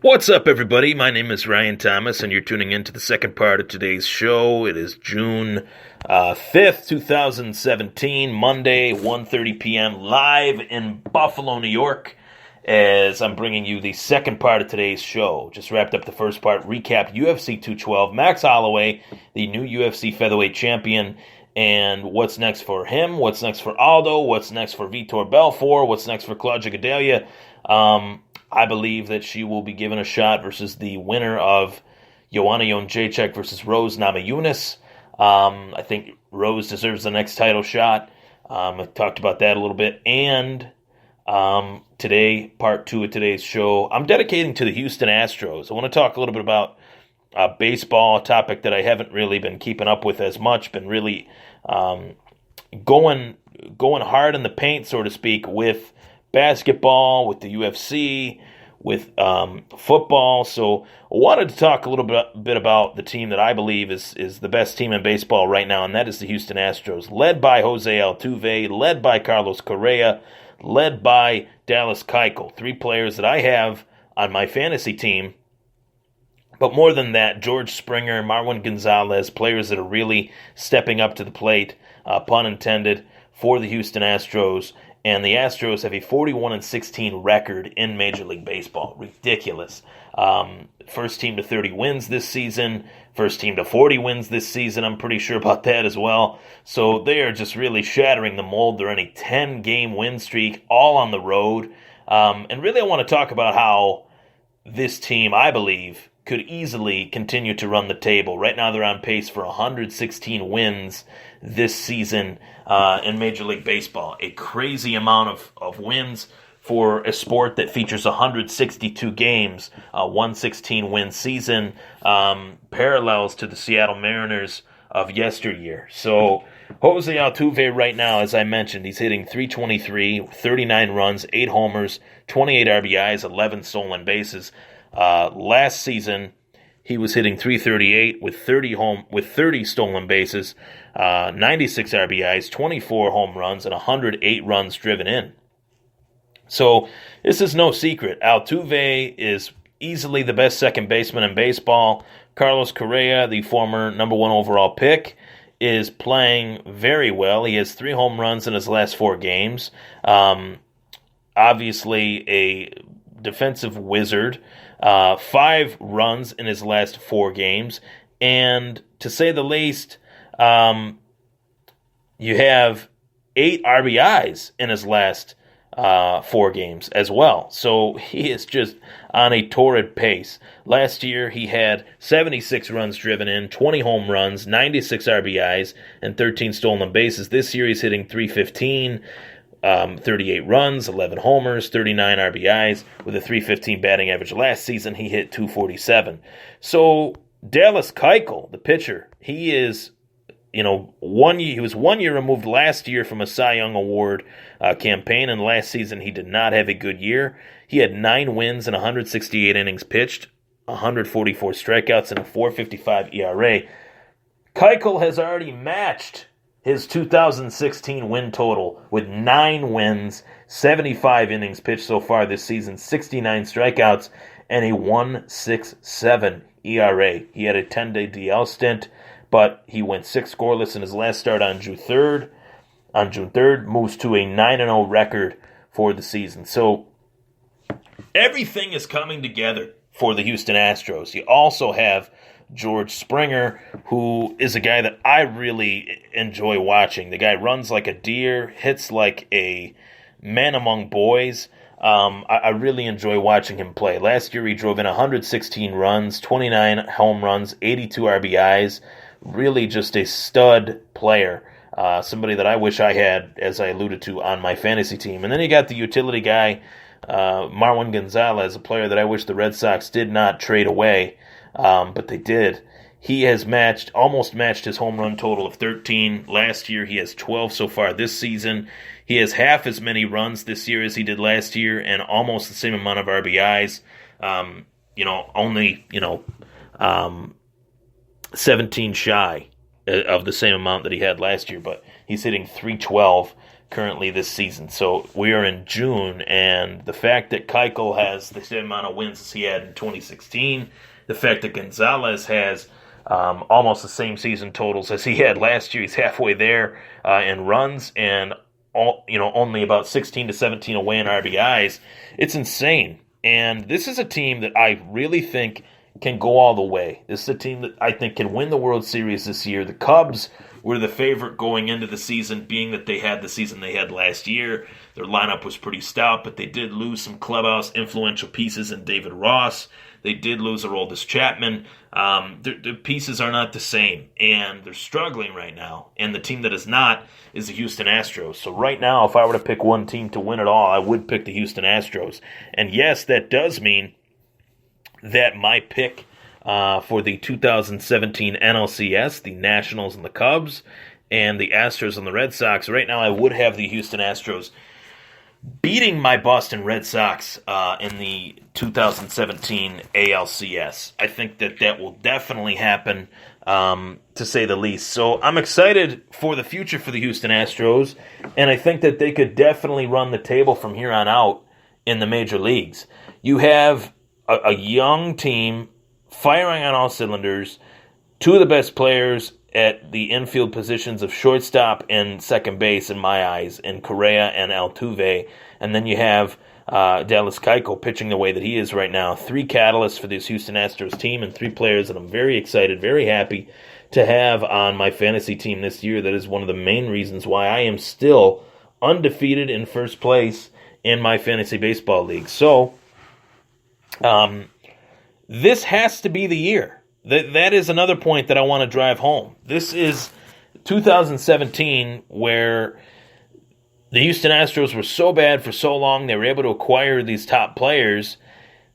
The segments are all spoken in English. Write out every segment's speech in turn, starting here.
What's up, everybody? My name is Ryan Thomas, and you're tuning in to the second part of today's show. It is June 5th, 2017, Monday, 1:30 p.m., live in Buffalo, New York, as I'm bringing you the second part of today's show. Just wrapped up the first part, recap UFC 212, Max Holloway, the new UFC featherweight champion, and what's next for him, what's next for Aldo, what's next for Vitor Belfort, what's next for Claudia Gadelha. I believe that she will be given a shot versus the winner of Joanna Jędrzejczyk versus Rose Namajunas. I think Rose deserves the next title shot. I've talked about that a little bit. And today, part two of today's show, I'm dedicating to the Houston Astros. I want to talk a little bit about baseball, a topic that I haven't really been keeping up with as much, been really going hard in the paint, so to speak, with basketball, with the UFC, with football. So I wanted to talk a little bit about the team that I believe is the best team in baseball right now, and that is the Houston Astros, led by Jose Altuve, led by Carlos Correa, led by Dallas Keuchel, three players that I have on my fantasy team. But more than that, George Springer, Marwin Gonzalez, players that are really stepping up to the plate, pun intended, for the Houston Astros. And the Astros have a 41-16 record in Major League Baseball. Ridiculous. First team to 30 wins this season. First team to 40 wins this season. I'm pretty sure about that as well. So they are just really shattering the mold. They're on a 10-game win streak, all on the road. And really I want to talk about how this team, I believe, could easily continue to run the table. Right now they're on pace for 116 wins this season in Major League Baseball. A crazy amount of wins for a sport that features 162 games, a 116-win season, parallels to the Seattle Mariners of yesteryear. So Jose Altuve right now, as I mentioned, he's hitting .323, 39 runs, 8 homers, 28 RBIs, 11 stolen bases. Last season, he was hitting .338 with 30 stolen bases, 96 RBIs, 24 home runs, and 108 runs driven in. So this is no secret. Altuve is easily the best second baseman in baseball. Carlos Correa, the former number one overall pick, is playing very well. He has 3 home runs in his last 4 games. Obviously a defensive wizard. 5 runs in his last 4 games. And to say the least, you have 8 RBIs in his last 4 games as well. So he is just on a torrid pace. Last year he had 76 runs driven in, 20 home runs, 96 RBIs, and 13 stolen bases. This year he's hitting .315. 38 runs, 11 homers, 39 RBIs with a .315 batting average. Last season, he hit .247. So Dallas Keuchel, the pitcher, he is, he was 1 year removed last year from a Cy Young Award campaign, and last season he did not have a good year. He had 9 wins and 168 innings pitched, 144 strikeouts, and a .455 ERA. Keuchel has already matched his 2016 win total with 9 wins, 75 innings pitched so far this season, 69 strikeouts, and a .167 ERA. He had a 10-day DL stint, but he went 6 scoreless in his last start on June 3rd. Moves to a 9-0 record for the season. So everything is coming together for the Houston Astros. You also have George Springer, who is a guy that I really enjoy watching. The guy runs like a deer, hits like a man among boys. I really enjoy watching him play. Last year he drove in 116 runs, 29 home runs, 82 RBIs. Really just a stud player. Somebody that I wish I had, as I alluded to, on my fantasy team. And then you got the utility guy, Marwin Gonzalez, a player that I wish the Red Sox did not trade away. But they did. He has almost matched his home run total of 13 last year. He has 12 so far this season. He has half as many runs this year as he did last year, and almost the same amount of RBIs. Only 17 shy of the same amount that he had last year. But he's hitting .312, currently this season. So we are in June, and the fact that Keuchel has the same amount of wins as he had in 2016, the fact that Gonzalez has almost the same season totals as he had last year, he's halfway there in runs, and only about 16 to 17 away in RBIs. It's insane. And this is a team that I really think can go all the way. This is a team that I think can win the World Series this year. The Cubs were the favorite going into the season, being that they had the season they had last year. Their lineup was pretty stout, but they did lose some clubhouse influential pieces in David Ross. They did lose Aroldis Chapman. The pieces are not the same, and they're struggling right now. And the team that is not is the Houston Astros. So right now, if I were to pick one team to win it all, I would pick the Houston Astros. And yes, that does mean that my pick for the 2017 NLCS, the Nationals and the Cubs, and the Astros and the Red Sox, right now I would have the Houston Astros beating my Boston Red Sox in the 2017 ALCS. I think that will definitely happen, to say the least. So I'm excited for the future for the Houston Astros, and I think that they could definitely run the table from here on out in the major leagues. You have a young team firing on all cylinders, two of the best players at the infield positions of shortstop and second base in my eyes, in Correa and Altuve. And then you have Dallas Keuchel pitching the way that he is right now. Three catalysts for this Houston Astros team, and three players that I'm very excited, very happy to have on my fantasy team this year. That is one of the main reasons why I am still undefeated in first place in my fantasy baseball league. So, this has to be the year. That is another point that I want to drive home. This is 2017, where the Houston Astros were so bad for so long, they were able to acquire these top players.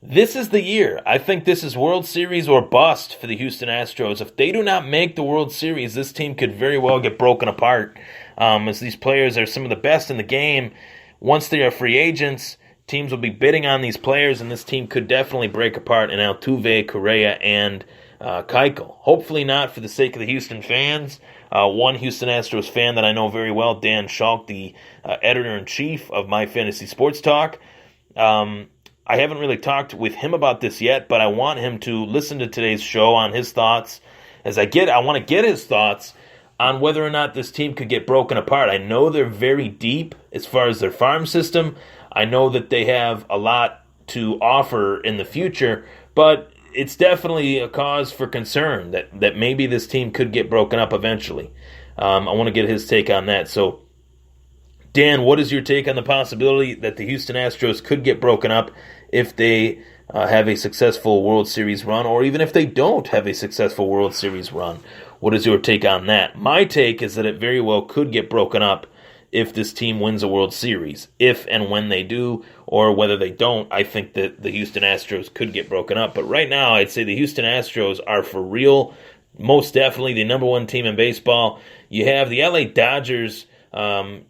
This is the year. I think this is World Series or bust for the Houston Astros. If they do not make the World Series, this team could very well get broken apart, as these players are some of the best in the game. Once they are free agents, teams will be bidding on these players, and this team could definitely break apart in Altuve, Correa, and Keuchel. Hopefully not, for the sake of the Houston fans. One Houston Astros fan that I know very well, Dan Schalk, the editor-in-chief of My Fantasy Sports Talk. I haven't really talked with him about this yet, but I want him to listen to today's show on his thoughts. I want to get his thoughts on whether or not this team could get broken apart. I know they're very deep as far as their farm system. I know that they have a lot to offer in the future, but it's definitely a cause for concern that maybe this team could get broken up eventually. I want to get his take on that. So, Dan, what is your take on the possibility that the Houston Astros could get broken up if they have a successful World Series run, or even if they don't have a successful World Series run? What is your take on that? My take is that it very well could get broken up if this team wins a World Series. If and when they do, or whether they don't, I think that the Houston Astros could get broken up. But right now, I'd say the Houston Astros are for real, most definitely the number one team in baseball. You have the LA Dodgers kind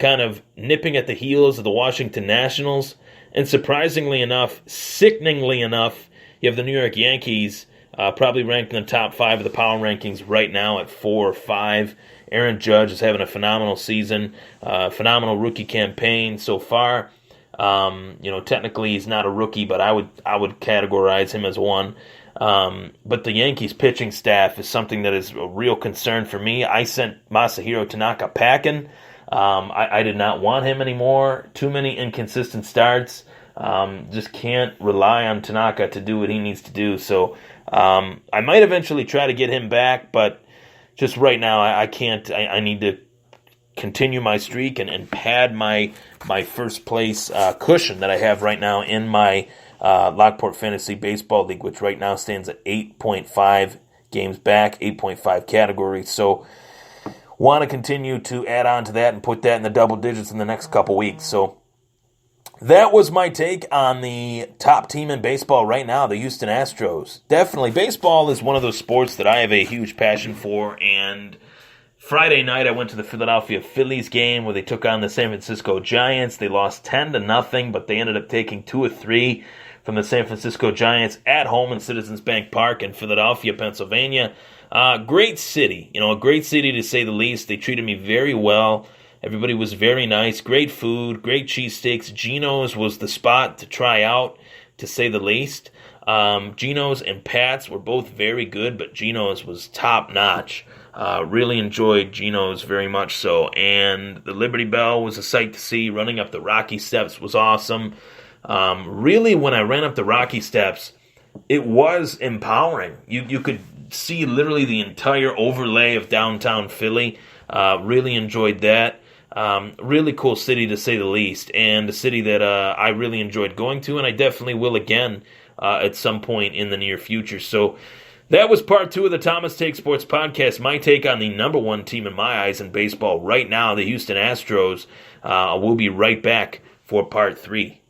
of nipping at the heels of the Washington Nationals. And surprisingly enough, sickeningly enough, you have the New York Yankees probably ranked in the top 5 of the power rankings right now at 4 or 5. Aaron Judge is having a phenomenal season, phenomenal rookie campaign so far. Technically he's not a rookie, but I would categorize him as one. But the Yankees pitching staff is something that is a real concern for me. I sent Masahiro Tanaka packing. I did not want him anymore. Too many inconsistent starts. Just can't rely on Tanaka to do what he needs to do. So I might eventually try to get him back, but just right now I can't. I need to continue my streak and pad my first place cushion that I have right now in my Lockport Fantasy Baseball League, which right now stands at 8.5 games back, 8.5 categories. So want to continue to add on to that and put that in the double digits in the next couple weeks. So that was my take on the top team in baseball right now, the Houston Astros. Definitely, baseball is one of those sports that I have a huge passion for, and Friday night I went to the Philadelphia Phillies game where they took on the San Francisco Giants. They lost 10-0, but they ended up taking 2 or 3 from the San Francisco Giants at home in Citizens Bank Park in Philadelphia, Pennsylvania. Great city, a great city to say the least. They treated me very well. Everybody was very nice. Great food, great cheesesteaks. Geno's was the spot to try out, to say the least. Geno's and Pat's were both very good, but Geno's was top-notch. Really enjoyed Geno's very much so. And the Liberty Bell was a sight to see. Running up the Rocky Steps was awesome. Really, when I ran up the Rocky Steps, it was empowering. You could see literally the entire overlay of downtown Philly. Really enjoyed that. Really cool city, to say the least, and a city that I really enjoyed going to, and I definitely will again at some point in the near future. So that was part 2 of the Thomas Take Sports podcast. My take on the number 1 team in my eyes in baseball right now, the Houston Astros. We'll be right back for part 3.